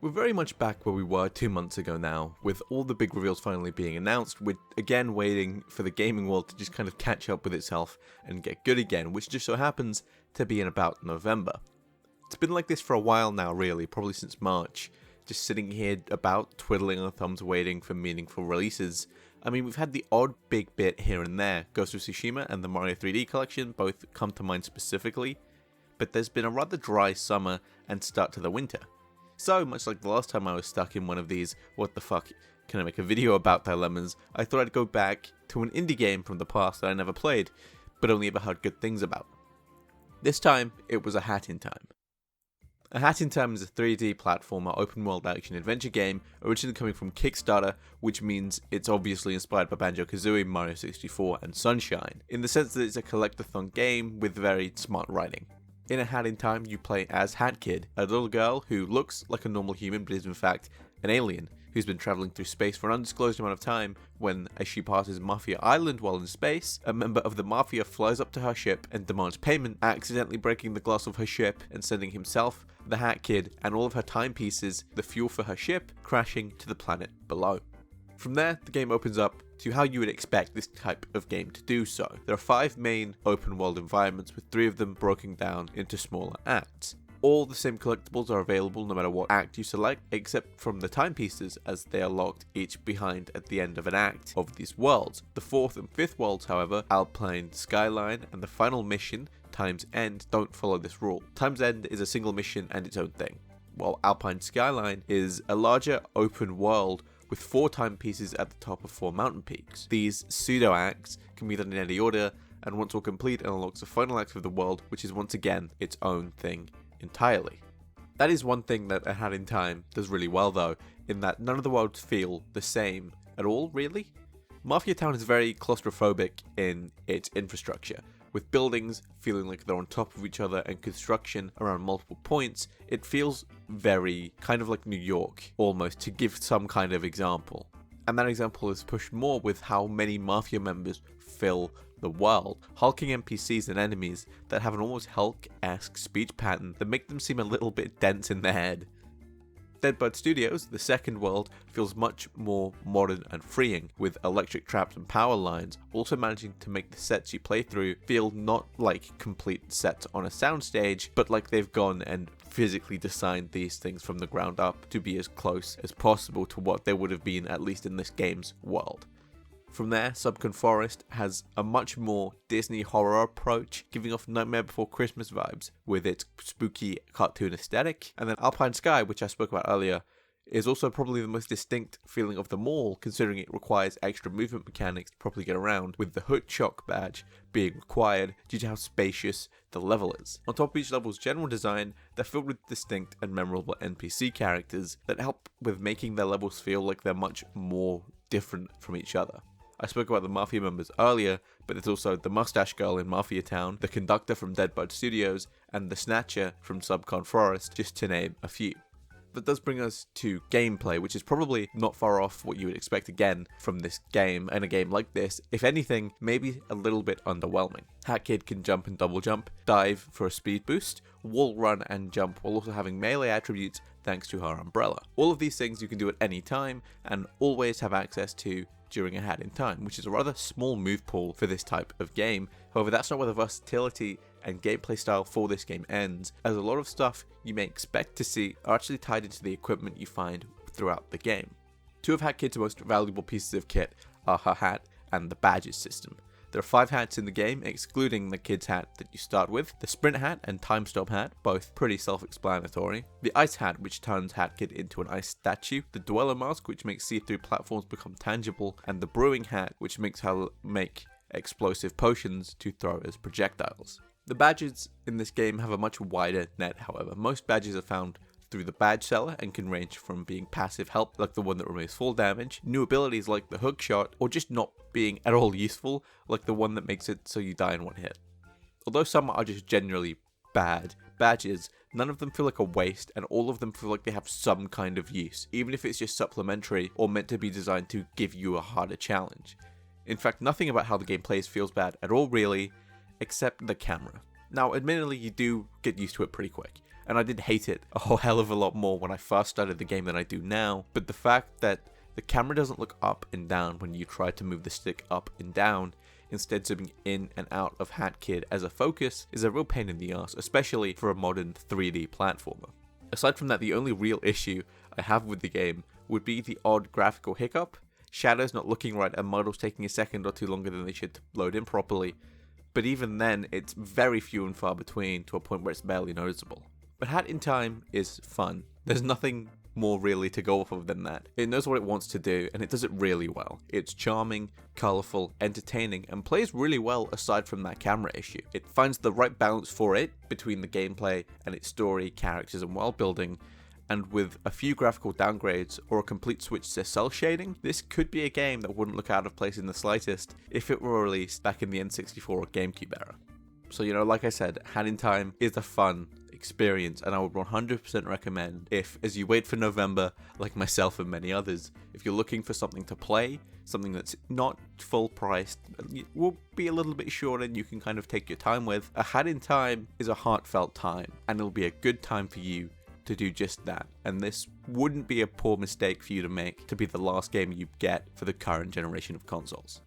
We're very much back where we were 2 months ago now, with all the big reveals finally being announced. We're again waiting for the gaming world to just kind of catch up with itself and get good again, which just so happens to be in about November. It's been like this for a while now really, probably since March, just sitting here about twiddling our thumbs waiting for meaningful releases. I mean, we've had the odd big bit here and there. Ghost of Tsushima and the Mario 3D collection both come to mind specifically, but there's been a rather dry summer and start to the winter. So, much like the last time I was stuck in one of these what the fuck can I make a video about dilemmas, I thought I'd go back to an indie game from the past that I never played, but only ever heard good things about. This time, it was A Hat in Time. A Hat in Time is a 3D platformer open world action adventure game originally coming from Kickstarter, which means it's obviously inspired by Banjo-Kazooie, Mario 64 and Sunshine, in the sense that it's a collectathon game with very smart writing. In A Hat in Time, you play as Hat Kid, a little girl who looks like a normal human but is in fact an alien, who's been travelling through space for an undisclosed amount of time when, as she passes Mafia Island while in space, a member of the Mafia flies up to her ship and demands payment, accidentally breaking the glass of her ship and sending himself, the Hat Kid, and all of her timepieces, the fuel for her ship, crashing to the planet below. From there, the game opens up to how you would expect this type of game to do so. There are 5 main open world environments, with 3 of them broken down into smaller acts. All the same collectibles are available no matter what act you select, except from the timepieces, as they are locked each behind at the end of an act of these worlds. The 4th and 5th worlds, however, Alpine Skyline and the final mission, Time's End, don't follow this rule. Time's End is a single mission and its own thing, while Alpine Skyline is a larger open world with 4 timepieces at the top of 4 mountain peaks. These pseudo-acts can be done in any order, and once all complete, it unlocks the final act of the world, which is once again its own thing entirely. That is one thing that A Hat in Time does really well though, in that none of the worlds feel the same at all, really. Mafia Town is very claustrophobic in its infrastructure, with buildings feeling like they're on top of each other and construction around multiple points. It feels very kind of like New York, almost, to give some kind of example. And that example is pushed more with how many Mafia members fill the world, hulking NPCs and enemies that have an almost Hulk-esque speech pattern that make them seem a little bit dense in the head. Deadbird Studios, the second world, feels much more modern and freeing, with electric traps and power lines, also managing to make the sets you play through feel not like complete sets on a soundstage, but like they've gone and physically designed these things from the ground up to be as close as possible to what they would have been, at least in this game's world. From there, Sunken Forest has a much more Disney horror approach, giving off Nightmare Before Christmas vibes with its spooky cartoon aesthetic. And then Alpine Sky, which I spoke about earlier, is also probably the most distinct feeling of them all, considering it requires extra movement mechanics to properly get around, with the Hood Shock badge being required due to how spacious the level is. On top of each level's general design, they're filled with distinct and memorable NPC characters that help with making their levels feel like they're much more different from each other. I spoke about the Mafia members earlier, but there's also the Mustache Girl in Mafia Town, the Conductor from Deadbird Studios, and the Snatcher from Sunken Forest, just to name a few. That does bring us to gameplay, which is probably not far off what you would expect again from this game, and a game like this, if anything, maybe a little bit underwhelming. Hat Kid can jump and double jump, dive for a speed boost, wall run and jump while also having melee attributes thanks to her umbrella. All of these things you can do at any time, and always have access to during A Hat in Time, which is a rather small move pool for this type of game. However, that's not where the versatility and gameplay style for this game ends, as a lot of stuff you may expect to see are actually tied into the equipment you find throughout the game. 2 of Hat Kid's most valuable pieces of kit are her hat and the badges system. There are 5 hats in the game, excluding the kid's hat that you start with, the Sprint hat and Time Stop hat, both pretty self-explanatory, the Ice hat, which turns Hat Kid into an ice statue, the Dweller mask, which makes see-through platforms become tangible, and the Brewing hat, which makes her make explosive potions to throw as projectiles. The badges in this game have a much wider net, however. Most badges are found through the badge seller and can range from being passive help, like the one that removes fall damage, new abilities like the hook shot, or just not being at all useful, like the one that makes it so you die in one hit. Although some are just generally bad badges, none of them feel like a waste, and all of them feel like they have some kind of use, even if it's just supplementary or meant to be designed to give you a harder challenge. In fact, nothing about how the game plays feels bad at all really, except the camera. Now, admittedly, you do get used to it pretty quick. and I did hate it a whole hell of a lot more when I first started the game than I do now, but the fact that the camera doesn't look up and down when you try to move the stick up and down, instead zooming in and out of Hat Kid as a focus, is a real pain in the ass, especially for a modern 3D platformer. Aside from that, the only real issue I have with the game would be the odd graphical hiccup, shadows not looking right and models taking a second or two longer than they should to load in properly, but even then it's very few and far between to a point where it's barely noticeable. But Hat in Time is fun. There's nothing more really to go off of than that. It knows what it wants to do and it does it really well. It's charming, colourful, entertaining, and plays really well aside from that camera issue. It finds the right balance for it between the gameplay and its story, characters and world building, and with a few graphical downgrades or a complete switch to cell shading, this could be a game that wouldn't look out of place in the slightest if it were released back in the N64 or GameCube era. So like I said, Hat in Time is a fun experience, and I would 100% recommend if, as you wait for November, like myself and many others, if you're looking for something to play, something that's not full priced, will be a little bit shorter and you can kind of take your time with, a Hat in Time is a heartfelt time, and it'll be a good time for you to do just that, and this wouldn't be a poor mistake for you to make to be the last game you get for the current generation of consoles.